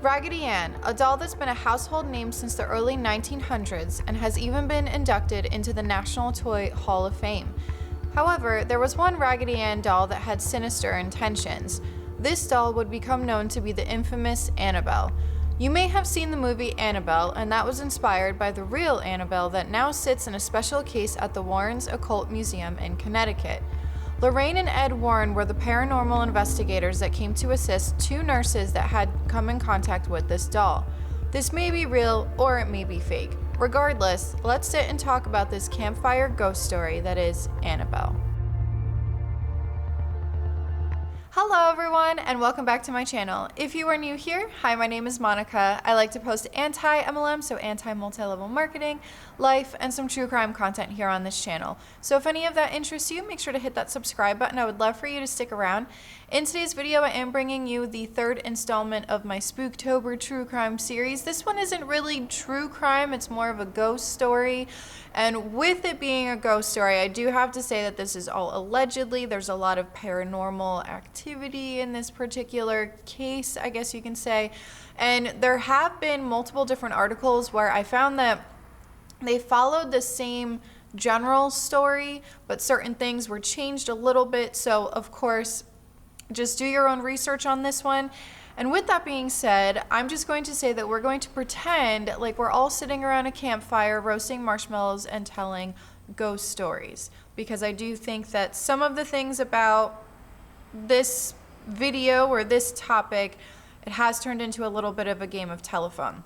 Raggedy Ann, a doll that's been a household name since the early 1900s and has even been inducted into the National Toy Hall of Fame. However, there was one Raggedy Ann doll that had sinister intentions. This doll would become known to be the infamous Annabelle. You may have seen the movie Annabelle, and that was inspired by the real Annabelle that now sits in a special case at the Warren's Occult Museum in Connecticut. Lorraine and Ed Warren were the paranormal investigators that came to assist two nurses that had come in contact with this doll. This may be real or it may be fake. Regardless, let's sit and talk about this campfire ghost story that is Annabelle. Hello everyone and welcome back to my channel. If you are new here, hi, my name is Monica. I like to post anti-MLM, so anti-multi-level marketing, life, and some true crime content here on this channel. So if any of that interests you, make sure to hit that subscribe button. I would love for you to stick around. In today's video, I am bringing you the third installment of my Spooktober True Crime Series. This one isn't really true crime, it's more of a ghost story. And with it being a ghost story, I do have to say that this is all allegedly. There's a lot of paranormal activity in this particular case, I guess you can say. And there have been multiple different articles where I found that they followed the same general story, but certain things were changed a little bit. So of course, just do your own research on this one. And with that being said, I'm just going to say that we're going to pretend like we're all sitting around a campfire roasting marshmallows and telling ghost stories, because I do think that some of the things about this video or this topic, it has turned into a little bit of a game of telephone.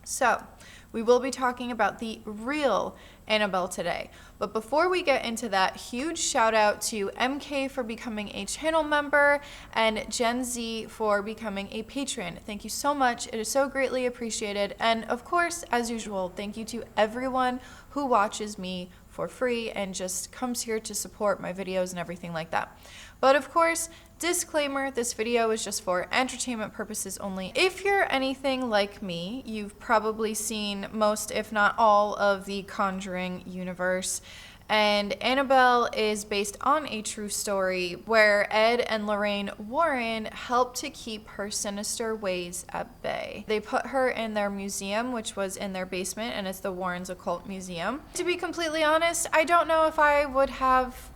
So we will be talking about the real Annabelle today. But before we get into that, huge shout out to MK for becoming a channel member and Gen Z for becoming a patron. Thank you so much. It is so greatly appreciated. And of course, as usual, thank you to everyone who watches me for free and just comes here to support my videos and everything like that. But of course, disclaimer, this video is just for entertainment purposes only. If you're anything like me, you've probably seen most, if not all, of the Conjuring universe. And Annabelle is based on a true story where Ed and Lorraine Warren helped to keep her sinister ways at bay. They put her in their museum, which was in their basement, and it's the Warren's Occult Museum. To be completely honest, I don't know if I would have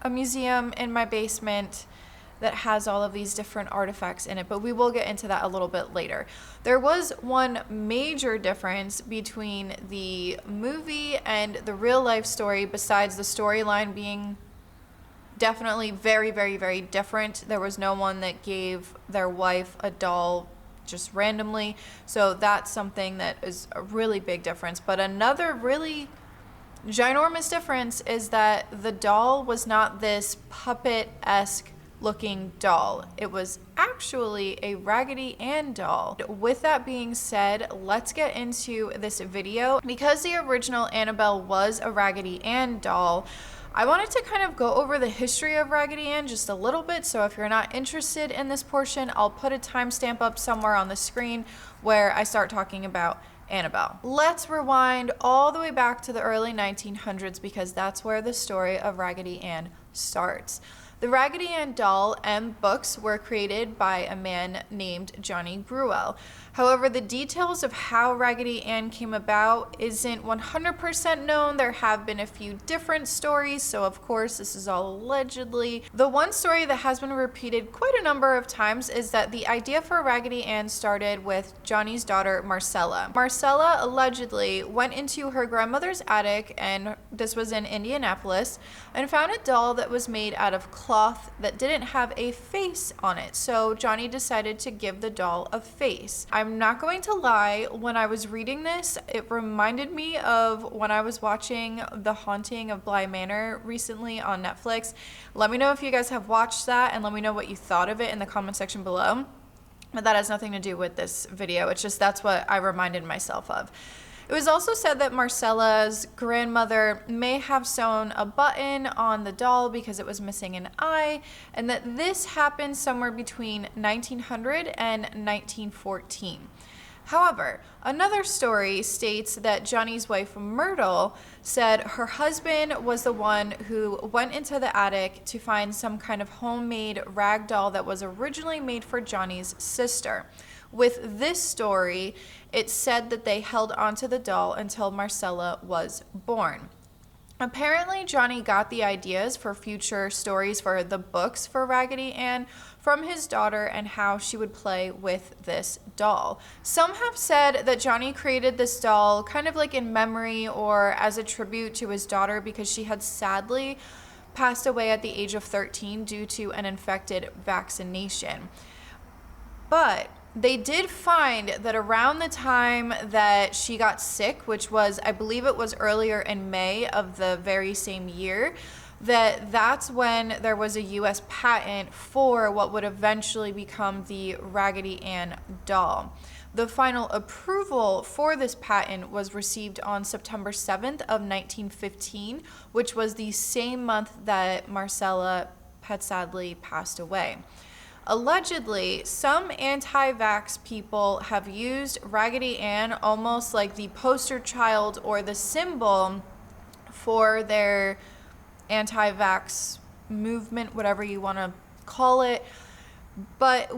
a museum in my basement that has all of these different artifacts in it, but we will get into that a little bit later. There was one major difference between the movie and the real life story, besides the storyline being definitely very, very, very different. There was no one that gave their wife a doll just randomly, so that's something that is a really big difference. But another really ginormous difference is that the doll was not this puppet-esque looking doll. It was actually a Raggedy Ann doll. With that being said, let's get into this video. Because the original Annabelle was a Raggedy Ann doll, I wanted to kind of go over the history of Raggedy Ann just a little bit. So if you're not interested in this portion, I'll put a timestamp up somewhere on the screen where I start talking about Annabelle. Let's rewind all the way back to the early 1900s, because that's where the story of Raggedy Ann starts. The Raggedy Ann doll and books were created by a man named Johnny Gruelle. However, the details of how Raggedy Ann came about isn't 100% known. There have been a few different stories, so of course this is all allegedly. The one story that has been repeated quite a number of times is that the idea for Raggedy Ann started with Johnny's daughter Marcella. Marcella allegedly went into her grandmother's attic, and this was in Indianapolis, and found a doll that was made out of cloth that didn't have a face on it. So Johnny decided to give the doll a face. I'm not going to lie, when I was reading this, it reminded me of when I was watching The Haunting of Bly Manor recently on Netflix. Let me know if you guys have watched that, and let me know what you thought of it in the comment section below. But that has nothing to do with this video. It's just that's what I reminded myself of. It was also said that Marcella's grandmother may have sewn a button on the doll because it was missing an eye, and that this happened somewhere between 1900 and 1914. However, another story states that Johnny's wife Myrtle said her husband was the one who went into the attic to find some kind of homemade rag doll that was originally made for Johnny's sister. With this story, it said that they held onto the doll until Marcella was born. Apparently, Johnny got the ideas for future stories for the books for Raggedy Ann from his daughter and how she would play with this doll. Some have said that Johnny created this doll kind of like in memory or as a tribute to his daughter because she had sadly passed away at the age of 13 due to an infected vaccination. But they did find that around the time that she got sick, which was, I believe it was earlier in May of the very same year, that's when there was a US patent for what would eventually become the Raggedy Ann doll. The final approval for this patent was received on September 7th of 1915, which was the same month that Marcella had sadly passed away. Allegedly, some anti-vax people have used Raggedy Ann almost like the poster child or the symbol for their anti-vax movement, whatever you want to call it. But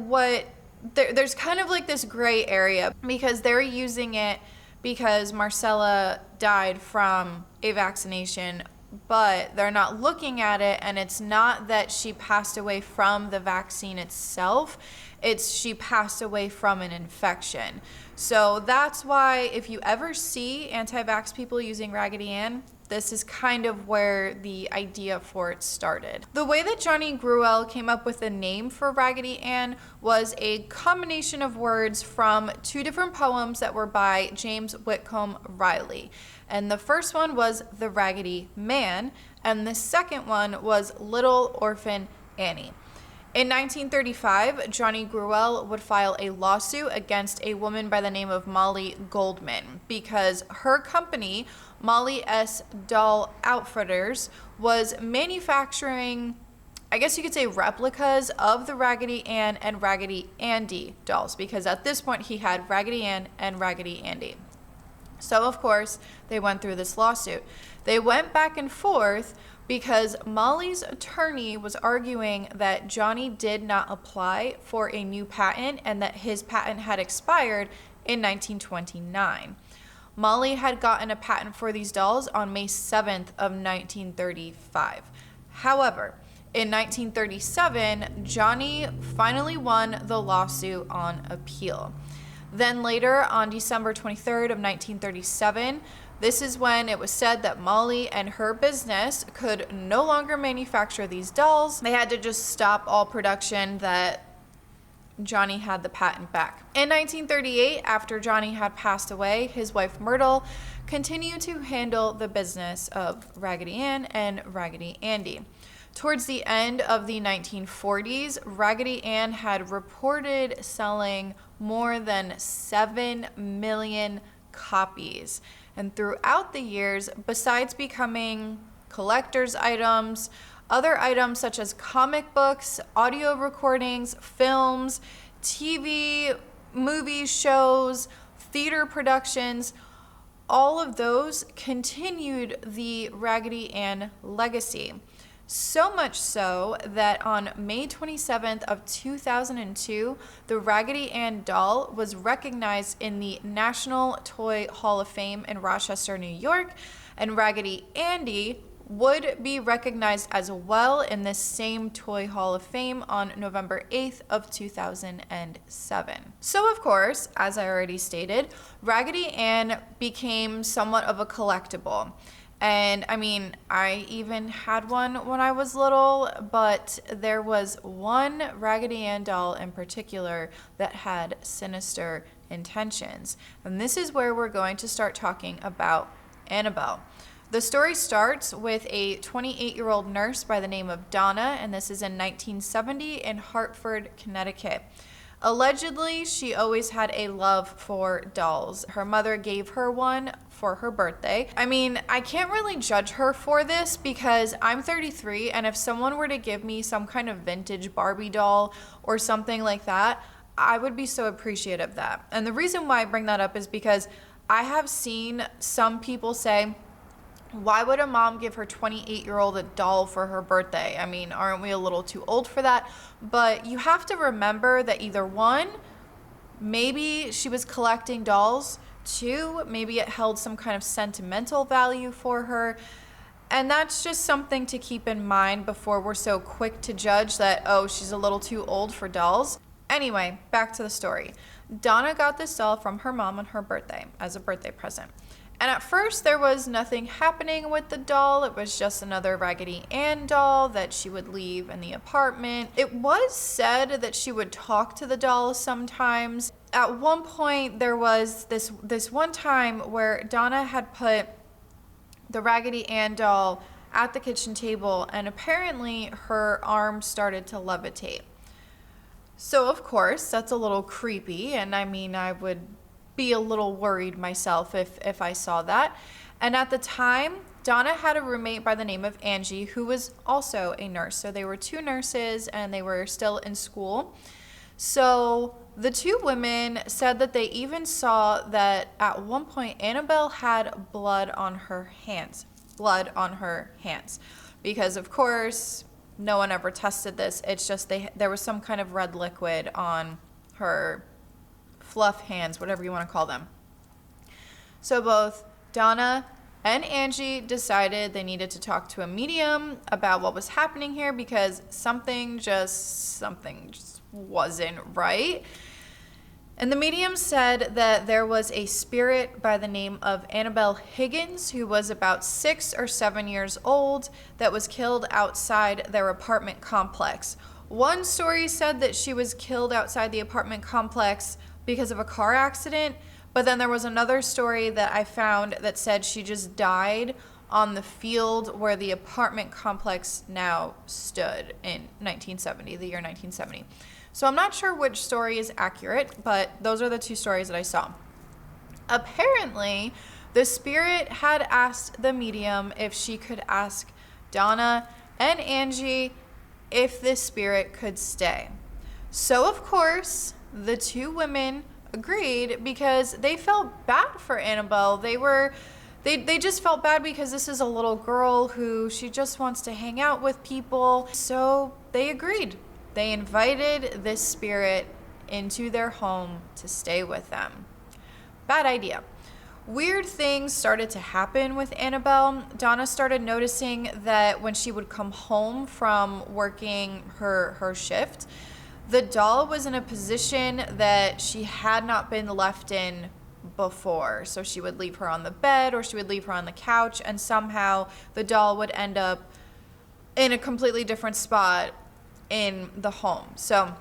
there's kind of like this gray area because they're using it because Marcella died from a vaccination, but they're not looking at it, and it's not that she passed away from the vaccine itself, it's she passed away from an infection. So that's why if you ever see anti-vax people using Raggedy Ann, this is kind of where the idea for it started. The way that Johnny Gruelle came up with the name for Raggedy Ann was a combination of words from two different poems that were by James Whitcomb Riley. And the first one was The Raggedy Man, and the second one was Little Orphan Annie. In 1935, Johnny Gruelle would file a lawsuit against a woman by the name of Molly Goldman because her company, Molly S. Doll Outfitters, was manufacturing, I guess you could say, replicas of the Raggedy Ann and Raggedy Andy dolls, because at this point he had Raggedy Ann and Raggedy Andy. So of course they went through this lawsuit. They went back and forth because Molly's attorney was arguing that Johnny did not apply for a new patent and that his patent had expired in 1929. Molly had gotten a patent for these dolls on May 7th of 1935. However, in 1937, Johnny finally won the lawsuit on appeal. Then later, on December 23rd of 1937, this is when it was said that Molly and her business could no longer manufacture these dolls. They had to just stop all production, that Johnny had the patent back. In 1938, after Johnny had passed away, his wife Myrtle continued to handle the business of Raggedy Ann and Raggedy Andy. Towards the end of the 1940s, Raggedy Ann had reported selling more than 7 million copies. And throughout the years, besides becoming collector's items, other items such as comic books, audio recordings, films, TV, movies, shows, theater productions, all of those continued the Raggedy Ann legacy. So much so that on May 27th of 2002, the Raggedy Ann doll was recognized in the National Toy Hall of Fame in Rochester, New York, and Raggedy Andy would be recognized as well in this same Toy Hall of Fame on November 8th of 2007. So of course, as I already stated, Raggedy Ann became somewhat of a collectible. And I mean, I even had one when I was little, but there was one Raggedy Ann doll in particular that had sinister intentions. And this is where we're going to start talking about Annabelle. The story starts with a 28-year-old nurse by the name of Donna, and this is in 1970 in Hartford, Connecticut. Allegedly, she always had a love for dolls. Her mother gave her one for her birthday. I mean, I can't really judge her for this because I'm 33, and if someone were to give me some kind of vintage Barbie doll or something like that, I would be so appreciative of that. And the reason why I bring that up is because I have seen some people say, why would a mom give her 28-year-old a doll for her birthday? I mean, aren't we a little too old for that? But you have to remember that either one, Maybe she was collecting dolls too. Maybe it held some kind of sentimental value for her. And that's just something to keep in mind before we're so quick to judge that, oh, she's a little too old for dolls. Anyway, back to the story. Donna got this doll from her mom on her birthday as a birthday present. And at first there was nothing happening with the doll. It was just another Raggedy Ann doll that she would leave in the apartment. It was said that she would talk to the doll sometimes. At one point there was this one time where Donna had put the Raggedy Ann doll at the kitchen table, and apparently her arm started to levitate. So of course that's a little creepy, and I mean, I would be a little worried myself if I saw that. And at the time, Donna had a roommate by the name of Angie, who was also a nurse. So they were two nurses and they were still in school. So the two women said that they even saw that at one point Annabelle had blood on her hands. Because of course, no one ever tested this. It's just there was some kind of red liquid on her fluff hands, whatever you want to call them. So both Donna and Angie decided they needed to talk to a medium about what was happening here, because something just wasn't right. And the medium said that there was a spirit by the name of Annabelle Higgins, who was about 6 or 7 years old, that was killed outside their apartment complex. One story said that she was killed outside the apartment complex because of a car accident, but then there was another story that I found that said she just died on the field where the apartment complex now stood in 1970, the year 1970. So I'm not sure which story is accurate, but those are the two stories that I saw. Apparently, the spirit had asked the medium if she could ask Donna and Angie if this spirit could stay. So of course, the two women agreed because they felt bad for Annabelle. They just felt bad because this is a little girl who she just wants to hang out with people. So they agreed. They invited this spirit into their home to stay with them. Bad idea. Weird things started to happen with Annabelle. Donna started noticing that when she would come home from working her shift, the doll was in a position that she had not been left in before. So she would leave her on the bed or she would leave her on the couch, and somehow the doll would end up in a completely different spot in the home. So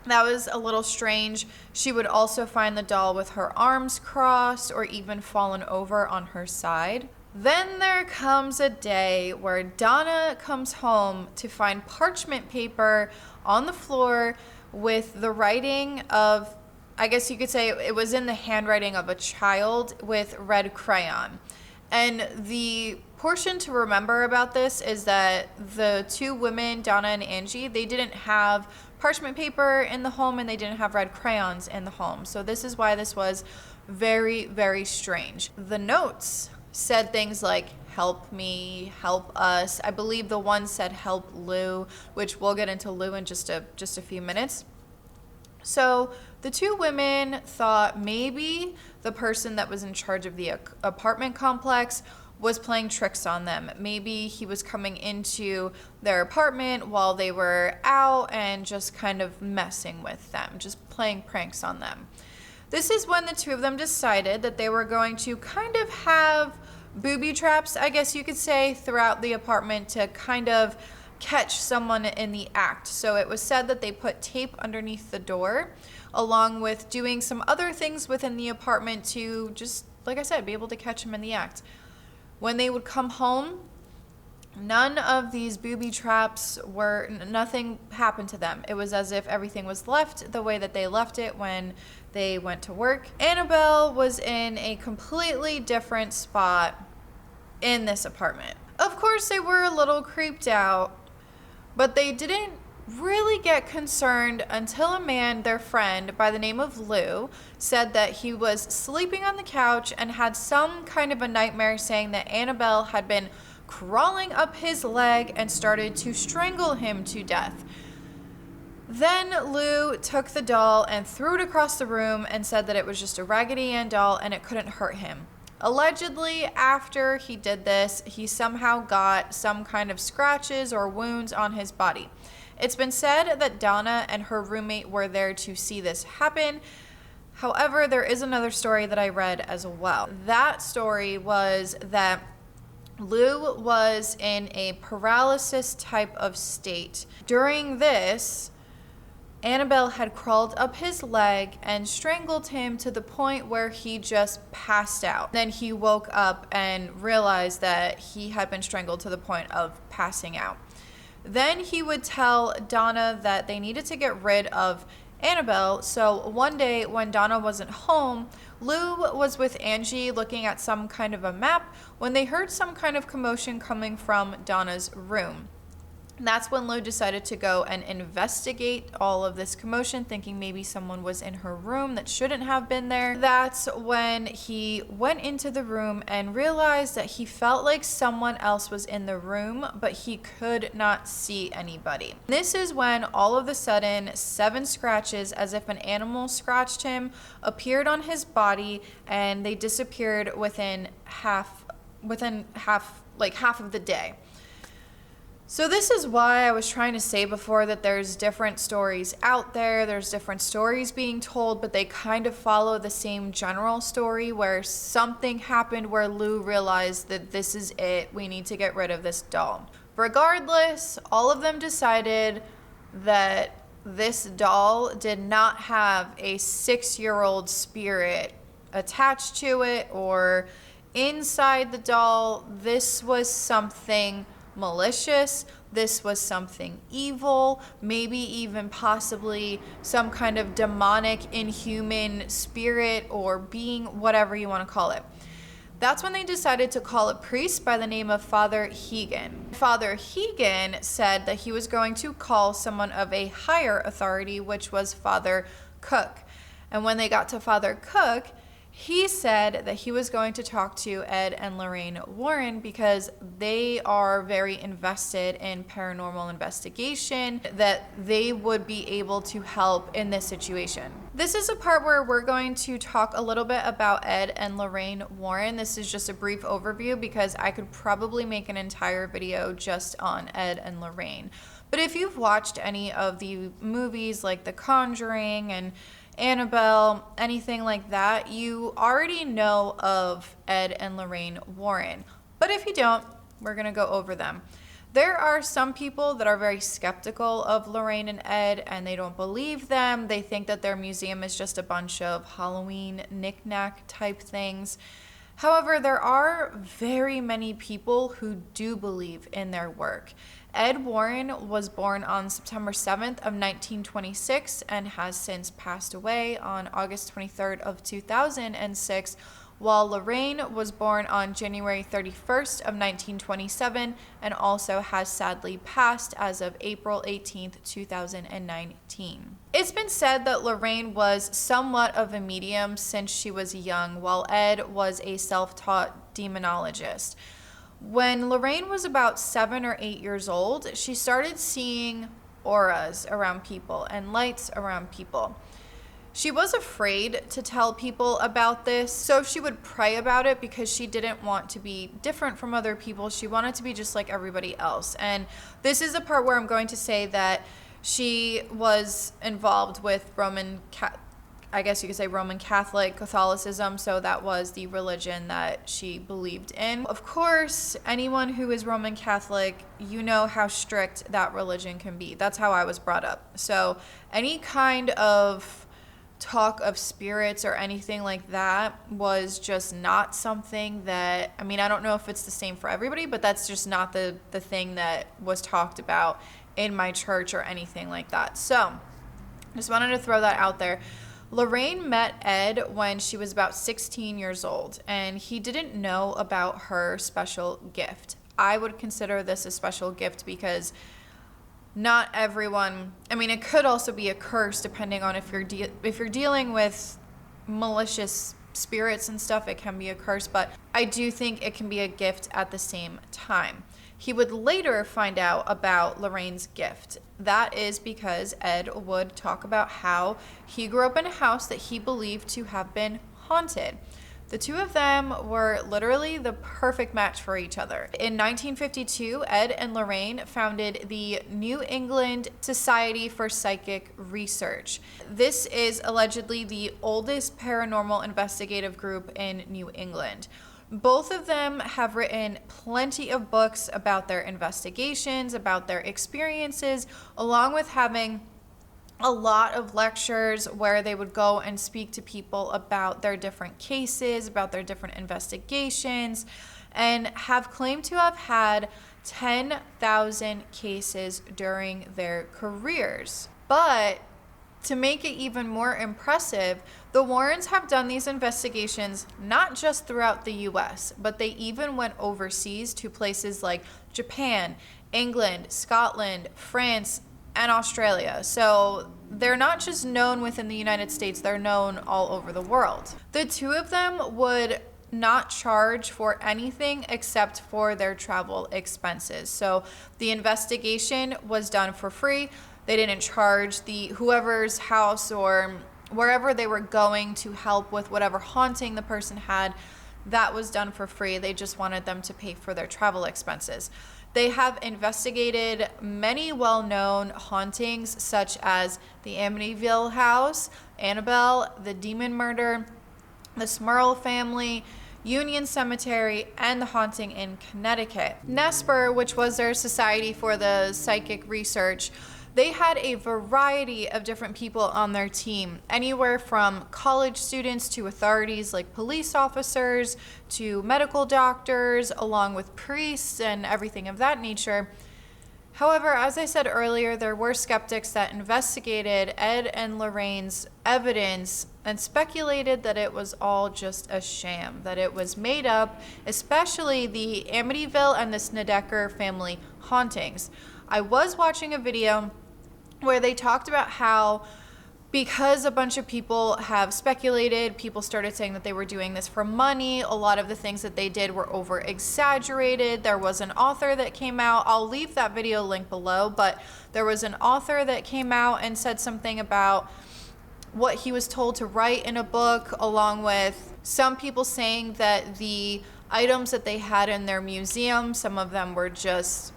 that was a little strange. She would also find the doll with her arms crossed or even fallen over on her side. Then there comes a day where Donna comes home to find parchment paper on the floor with the writing of, I guess you could say it was in the handwriting of a child with red crayon. And the portion to remember about this is that the two women, Donna and Angie, they didn't have parchment paper in the home and they didn't have red crayons in the home. So this is why this was very, very strange. The notes said things like, help me, help us. I believe the one said help Lou, which we'll get into Lou in just a few minutes. So the two women thought maybe the person that was in charge of the apartment complex was playing tricks on them. Maybe he was coming into their apartment while they were out and just kind of messing with them, just playing pranks on them. This is when the two of them decided that they were going to kind of have booby traps, I guess you could say, throughout the apartment to kind of catch someone in the act. So it was said that they put tape underneath the door, along with doing some other things within the apartment to just, like I said, be able to catch them in the act. When they would come home, none of these booby traps nothing happened to them. It was as if everything was left the way that they left it when they went to work. Annabelle was in a completely different spot in this apartment. Of course, they were a little creeped out, but they didn't really get concerned until a man, their friend by the name of Lou, said that he was sleeping on the couch and had some kind of a nightmare saying that Annabelle had been crawling up his leg and started to strangle him to death. Then Lou took the doll and threw it across the room and said that it was just a Raggedy Ann doll and it couldn't hurt him. Allegedly, after he did this, he somehow got some kind of scratches or wounds on his body. It's been said that Donna and her roommate were there to see this happen. However, there is another story that I read as well. That story was that Lou was in a paralysis type of state. During this, Annabelle had crawled up his leg and strangled him to the point where he just passed out. Then he woke up and realized that he had been strangled to the point of passing out. Then he would tell Donna that they needed to get rid of Annabelle. So one day when Donna wasn't home, Lou was with Angie looking at some kind of a map when they heard some kind of commotion coming from Donna's room. That's when Lou decided to go and investigate all of this commotion, thinking maybe someone was in her room that shouldn't have been there. That's when he went into the room and realized that he felt like someone else was in the room, but he could not see anybody. This is when all of a sudden 7 scratches, as if an animal scratched him, appeared on his body, and they disappeared within half of the day. So this is why I was trying to say before that there's different stories out there, there's different stories being told, but they kind of follow the same general story where something happened where Lou realized that this is it, we need to get rid of this doll. Regardless, all of them decided that this doll did not have a 6-year-old spirit attached to it or inside the doll. This was something malicious. This was something evil, maybe even possibly some kind of demonic, inhuman spirit or being, whatever you want to call it. That's when they decided to call a priest by the name of Father Hegan. Father Hegan said that he was going to call someone of a higher authority, which was Father Cook. And when they got to Father Cook, he said that he was going to talk to Ed and Lorraine Warren because they are very invested in paranormal investigation, that they would be able to help in this situation. This is a part where we're going to talk a little bit about Ed and Lorraine Warren. This is just a brief overview because I could probably make an entire video just on Ed and Lorraine. But if you've watched any of the movies like The Conjuring and Annabelle, anything like that, you already know of Ed and Lorraine Warren. But if you don't, we're going to go over them. There are some people that are very skeptical of Lorraine and Ed, and they don't believe them. They think that their museum is just a bunch of Halloween knick-knack type things. However, there are very many people who do believe in their work. Ed Warren was born on September 7th of 1926 and has since passed away on August 23rd of 2006, while Lorraine was born on January 31st of 1927 and also has sadly passed as of April 18th, 2019. It's been said that Lorraine was somewhat of a medium since she was young, while Ed was a self-taught demonologist. When Lorraine was about 7 or 8 years old, she started seeing auras around people and lights around people. She was afraid to tell people about this, so she would pray about it because she didn't want to be different from other people. She wanted to be just like everybody else. And this is the part where I'm going to say that she was involved with Roman Catholic Catholicism, so that was the religion that she believed in. Of course, anyone who is Roman Catholic, you know how strict that religion can be. That's how I was brought up. So any kind of talk of spirits or anything like that was just not something that, I mean, I don't know if it's the same for everybody, but that's just not the thing that was talked about in my church or anything like that. So just wanted to throw that out there. Lorraine met Ed when she was about 16 years old, and he didn't know about her special gift. I would consider this a special gift because not everyone, I mean, it could also be a curse depending on if you're dealing with malicious spirits and stuff, it can be a curse, but I do think it can be a gift at the same time. He would later find out about Lorraine's gift. That is because Ed would talk about how he grew up in a house that he believed to have been haunted. The two of them were literally the perfect match for each other. In 1952, Ed and Lorraine founded the New England Society for Psychic Research. This is allegedly the oldest paranormal investigative group in New England. Both of them have written plenty of books about their investigations, about their experiences, along with having a lot of lectures where they would go and speak to people about their different cases, about their different investigations, and have claimed to have had 10,000 cases during their careers. But to make it even more impressive, the Warrens have done these investigations not just throughout the US, but they even went overseas to places like Japan, England, Scotland, France, and Australia. So they're not just known within the United States, they're known all over the world. The two of them would not charge for anything except for their travel expenses. So the investigation was done for free. They didn't charge whoever's house or wherever they were going to help with whatever haunting the person had. That was done for free. They just wanted them to pay for their travel expenses. They have investigated many well-known hauntings such as the Amityville house, Annabelle, the demon murder, the Smurl family, Union Cemetery, and the haunting in Connecticut. NESPR, which was their Society for the Psychic Research, they had a variety of different people on their team, anywhere from college students to authorities like police officers to medical doctors, along with priests and everything of that nature. However, as I said earlier, there were skeptics that investigated Ed and Lorraine's evidence and speculated that it was all just a sham, that it was made up, especially the Amityville and the Snedeker family hauntings. I was watching a video where they talked about how because a bunch of people have speculated, people started saying that they were doing this for money. A lot of the things that they did were over exaggerated. There was an author that came out. I'll leave that video link below, but there was an author that came out and said something about what he was told to write in a book, along with some people saying that the items that they had in their museum, some of them were just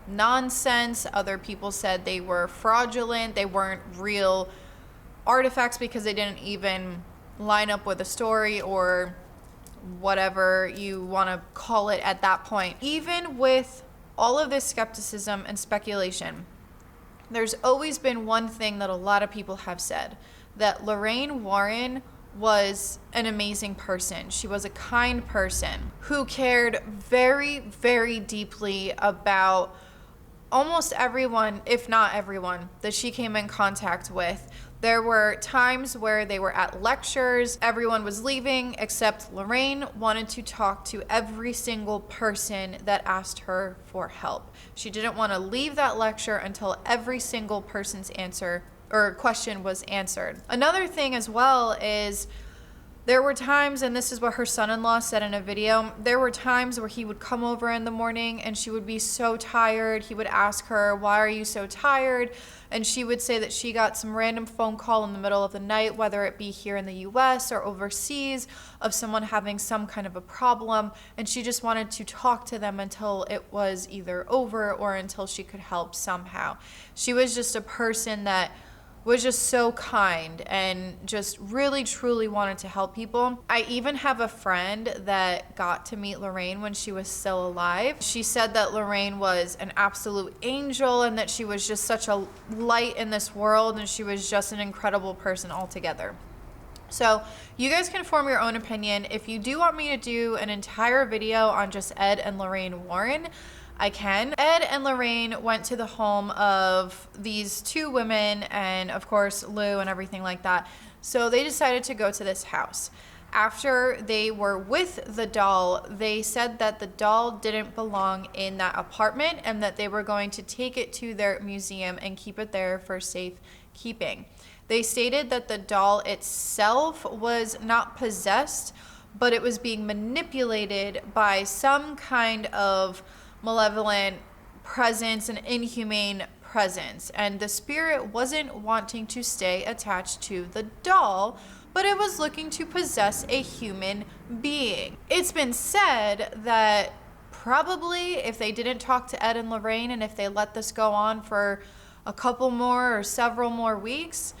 nonsense. Other people said they were fraudulent. They weren't real artifacts because they didn't even line up with a story or whatever you want to call it at that point. Even with all of this skepticism and speculation, there's always been one thing that a lot of people have said, that Lorraine Warren was an amazing person. She was a kind person who cared very, very deeply about almost everyone, if not everyone, that she came in contact with. There were times where they were at lectures, everyone was leaving except Lorraine wanted to talk to every single person that asked her for help. She didn't want to leave that lecture until every single person's answer or question was answered. Another thing as well is there were times, and this is what her son-in-law said in a video, there were times where he would come over in the morning and she would be so tired. He would ask her, "Why are you so tired?" And she would say that she got some random phone call in the middle of the night, whether it be here in the US or overseas, of someone having some kind of a problem, and she just wanted to talk to them until it was either over or until she could help somehow. She was just a person that was just so kind and just really truly wanted to help people. I even have a friend that got to meet Lorraine when she was still alive. She said that Lorraine was an absolute angel and that she was just such a light in this world and she was just an incredible person altogether. So you guys can form your own opinion. If you do want me to do an entire video on just Ed and Lorraine Warren, I can. Ed and Lorraine went to the home of these two women and of course Lou and everything like that. So they decided to go to this house. After they were with the doll, they said that the doll didn't belong in that apartment and that they were going to take it to their museum and keep it there for safekeeping. They stated that the doll itself was not possessed, but it was being manipulated by some kind of malevolent presence, an inhumane presence. And the spirit wasn't wanting to stay attached to the doll, but it was looking to possess a human being. It's been said that probably if they didn't talk to Ed and Lorraine, and if they let this go on for a couple more or several more weeks,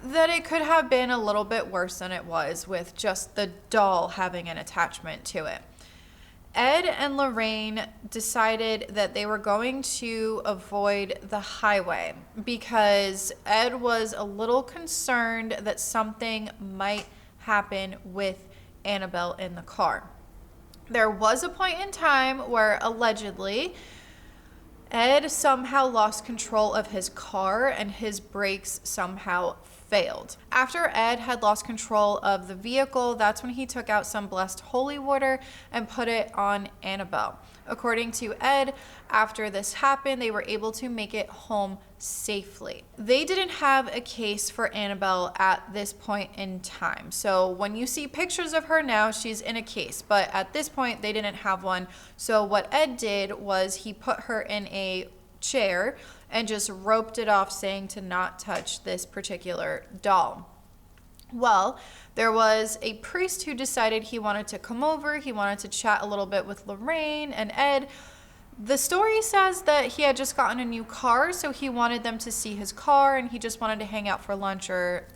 that it could have been a little bit worse than it was with just the doll having an attachment to it. Ed and Lorraine decided that they were going to avoid the highway because Ed was a little concerned that something might happen with Annabelle in the car. There was a point in time where allegedly Ed somehow lost control of his car and his brakes somehow failed. After Ed had lost control of the vehicle, that's when he took out some blessed holy water and put it on Annabelle. According to Ed, after this happened, they were able to make it home safely. They didn't have a case for Annabelle at this point in time. So when you see pictures of her now, she's in a case, but at this point they didn't have one. So what Ed did was he put her in a chair and just roped it off, saying to not touch this particular doll. Well, there was a priest who decided he wanted to come over. He wanted to chat a little bit with Lorraine and Ed. The story says that he had just gotten a new car, so he wanted them to see his car and he just wanted to hang out for lunch or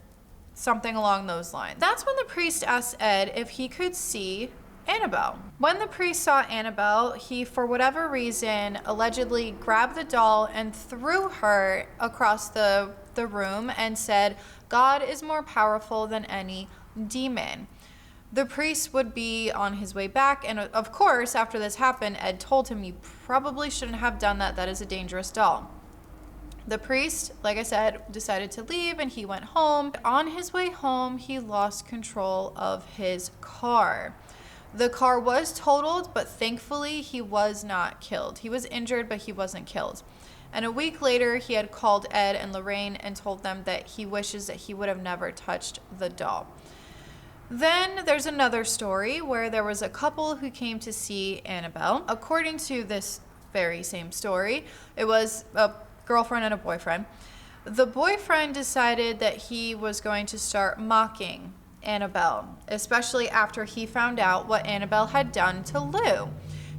something along those lines. That's when the priest asked Ed if he could see Annabelle. When the priest saw Annabelle, he, for whatever reason, allegedly grabbed the doll and threw her across the room and said, "God is more powerful than any demon." The priest would be on his way back, and of course, after this happened, Ed told him, "You probably shouldn't have done that. That is a dangerous doll." The priest, like I said, decided to leave and he went home. On his way home, he lost control of his car. The car was totaled, but thankfully he was not killed. He was injured, but he wasn't killed. And a week later, he had called Ed and Lorraine and told them that he wishes that he would have never touched the doll. Then there's another story where there was a couple who came to see Annabelle. According to this very same story, it was a girlfriend and a boyfriend. The boyfriend decided that he was going to start mocking Annabelle, especially after he found out what Annabelle had done to Lou.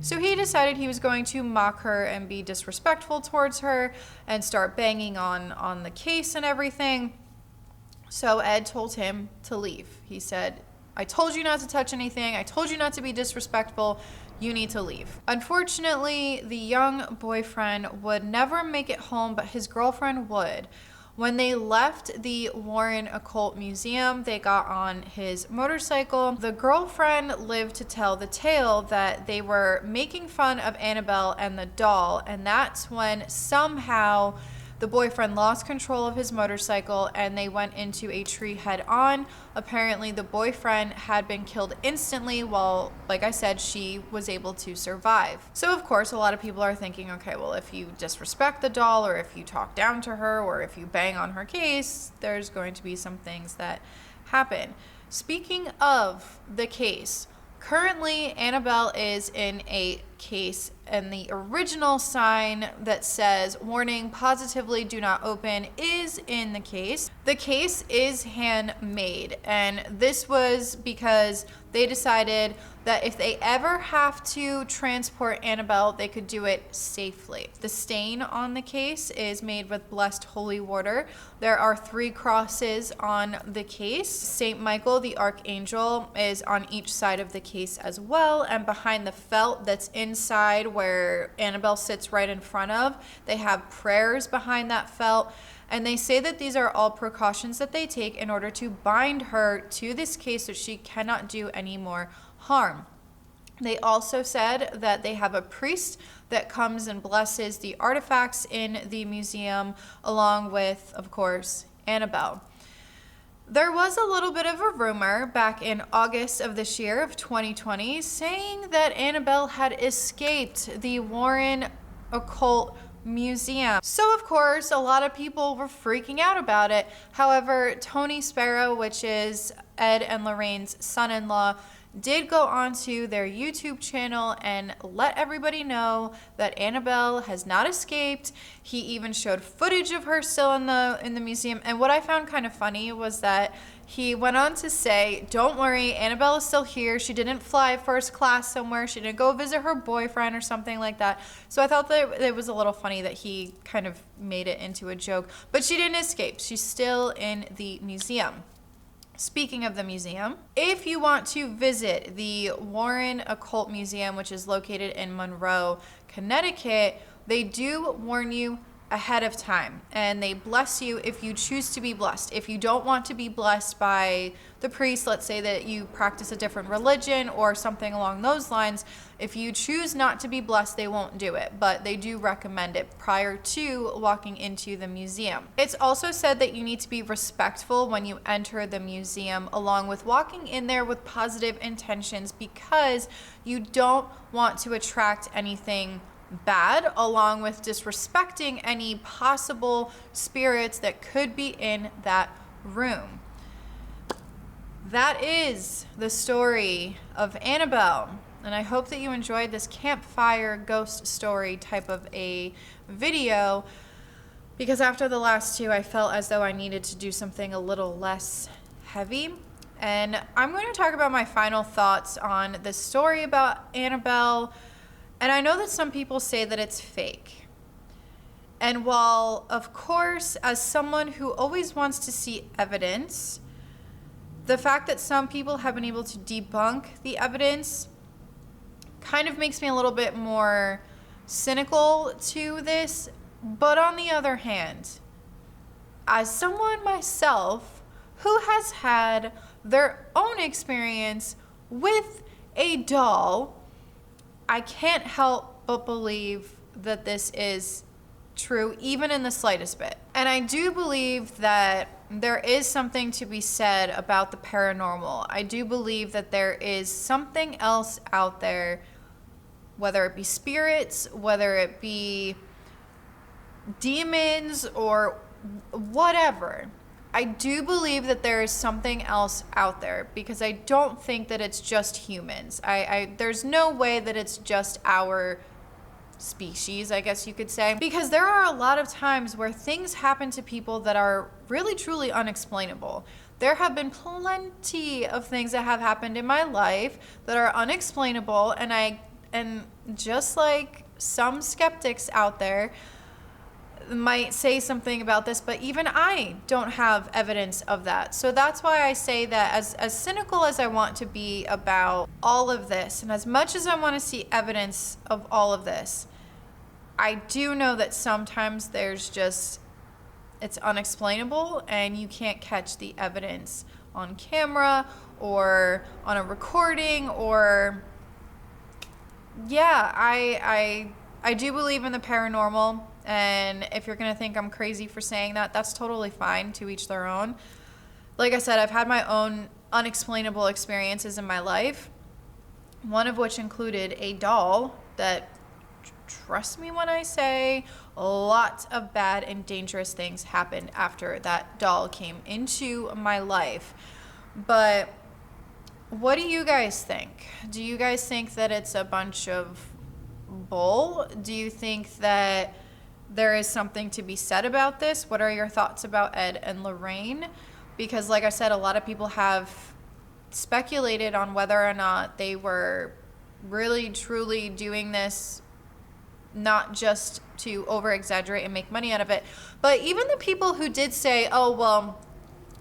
So he decided he was going to mock her and be disrespectful towards her and start banging on the case and everything. So Ed told him to leave. He said, "I told you not to touch anything. I told you not to be disrespectful. You need to leave." Unfortunately, the young boyfriend would never make it home, but his girlfriend would. When they left the Warren Occult Museum, they got on his motorcycle. The girlfriend lived to tell the tale that they were making fun of Annabelle and the doll, and that's when somehow the boyfriend lost control of his motorcycle and they went into a tree head on. Apparently, the boyfriend had been killed instantly while, like I said, she was able to survive. So, of course, a lot of people are thinking, okay, well, if you disrespect the doll or if you talk down to her or if you bang on her case, there's going to be some things that happen. Speaking of the case, currently Annabelle is in a case, and the original sign that says "Warning, positively do not open" is in the case. The case is handmade, and this was because they decided that if they ever have to transport Annabelle, they could do it safely. The stain on the case is made with blessed holy water. There are 3 crosses on the case. Saint Michael, the archangel, is on each side of the case as well, and behind the felt that's inside where Annabelle sits right in front of, they have prayers behind that felt. And they say that these are all precautions that they take in order to bind her to this case so she cannot do any more harm. They also said that they have a priest that comes and blesses the artifacts in the museum, along with, of course, Annabelle. There was a little bit of a rumor back in August of this year of 2020 saying that Annabelle had escaped the Warren Occult museum. So of course, a lot of people were freaking out about it. However, Tony Sparrow, which is Ed and Lorraine's son-in-law, did go onto their YouTube channel and let everybody know that Annabelle has not escaped. He even showed footage of her still in the museum. And what I found kind of funny was that he went on to say, don't worry, Annabelle is still here. She didn't fly first class somewhere. She didn't go visit her boyfriend or something like that. So I thought that it was a little funny that he kind of made it into a joke. But she didn't escape. She's still in the museum. Speaking of the museum, if you want to visit the Warren Occult Museum, which is located in Monroe, Connecticut, they do warn you ahead of time, and they bless you if you choose to be blessed. If you don't want to be blessed by the priest, let's say that you practice a different religion or something along those lines, if you choose not to be blessed, they won't do it, but they do recommend it prior to walking into the museum. It's also said that you need to be respectful when you enter the museum, along with walking in there with positive intentions, because you don't want to attract anything bad, along with disrespecting any possible spirits that could be in that room. That is the story of Annabelle, and I hope that you enjoyed this campfire ghost story type of a video, because after the last two I felt as though I needed to do something a little less heavy. And I'm going to talk about my final thoughts on the story about Annabelle. And I know that some people say that it's fake. And while, of course, as someone who always wants to see evidence, the fact that some people have been able to debunk the evidence kind of makes me a little bit more cynical to this. But on the other hand, as someone myself who has had their own experience with a doll, I can't help but believe that this is true, even in the slightest bit. And I do believe that there is something to be said about the paranormal. I do believe that there is something else out there, whether it be spirits, whether it be demons, or whatever. I do believe that there is something else out there, because I don't think that it's just humans. There's no way that it's just our species, I guess you could say, because there are a lot of times where things happen to people that are really truly unexplainable. There have been plenty of things that have happened in my life that are unexplainable, and just like some skeptics out there might say something about this, but even I don't have evidence of that. So that's why I say that as cynical as I want to be about all of this, and as much as I want to see evidence of all of this, I do know that sometimes it's unexplainable, and you can't catch the evidence on camera or on a recording, or yeah, I do believe in the paranormal. And if you're going to think I'm crazy for saying that, that's totally fine, to each their own. Like I said, I've had my own unexplainable experiences in my life, one of which included a doll that, trust me when I say, a lot of bad and dangerous things happened after that doll came into my life. But what do you guys think? Do you guys think that it's a bunch of bull? Do you think that there is something to be said about this? What are your thoughts about Ed and Lorraine? Because like I said, a lot of people have speculated on whether or not they were really truly doing this not just to over exaggerate and make money out of it, but even the people who did say, oh, well,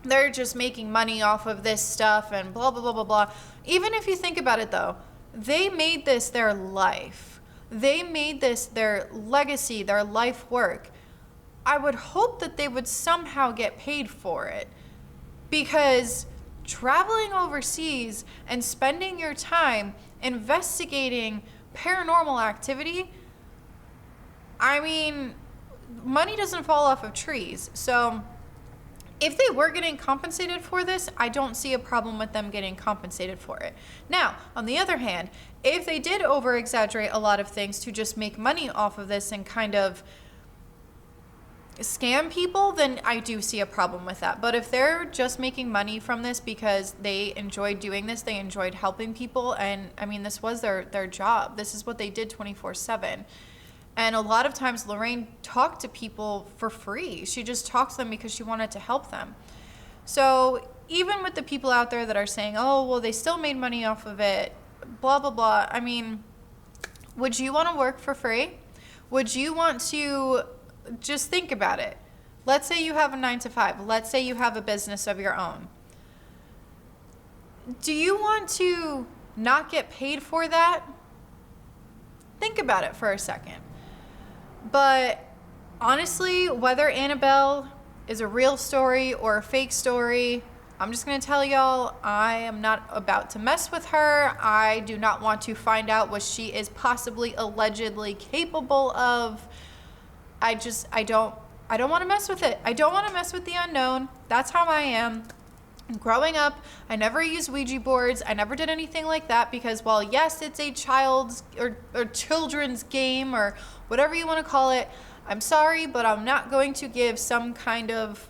they're just making money off of this stuff and blah, blah, blah, blah, blah. Even if you think about it though, they made this their life. They made this their legacy, their life work. I would hope that they would somehow get paid for it, because traveling overseas and spending your time investigating paranormal activity, I mean, money doesn't fall off of trees. So if they were getting compensated for this, I don't see a problem with them getting compensated for it. Now, on the other hand, if they did over exaggerate a lot of things to just make money off of this and kind of scam people, then I do see a problem with that. But if they're just making money from this because they enjoyed doing this, they enjoyed helping people, and I mean, this was their job. This is what they did 24/7. And a lot of times Lorraine talked to people for free. She just talked to them because she wanted to help them. So even with the people out there that are saying, oh, well, they still made money off of it, blah, blah, blah. I mean, would you want to work for free? Would you want to just think about it? Let's say you have a 9-to-5. Let's say you have a business of your own. Do you want to not get paid for that? Think about it for a second. But honestly, whether Annabelle is a real story or a fake story, I'm just going to tell y'all, I am not about to mess with her. I do not want to find out what she is possibly allegedly capable of. I don't want to mess with it. I don't want to mess with the unknown. That's how I am. Growing up, I never used Ouija boards. I never did anything like that because, while yes, it's a child's or children's game or whatever you want to call it, I'm sorry, but I'm not going to give some kind of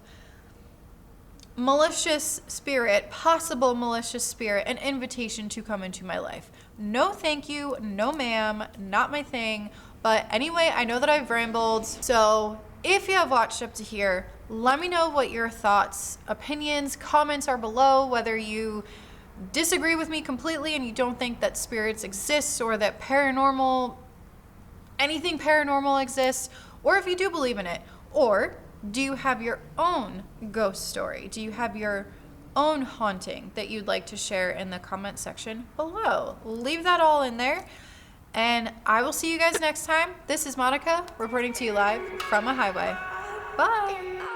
malicious spirit, possible malicious spirit, an invitation to come into my life. No thank you, no ma'am, not my thing. But anyway, I know that I've rambled, so if you have watched up to here, let me know what your thoughts, opinions, comments are below, whether you disagree with me completely and you don't think that spirits exist or that anything paranormal exists, or if you do believe in it. Or do you have your own ghost story? Do you have your own haunting that you'd like to share in the comment section below? Leave that all in there. And I will see you guys next time. This is Monica reporting to you live from a highway. Bye.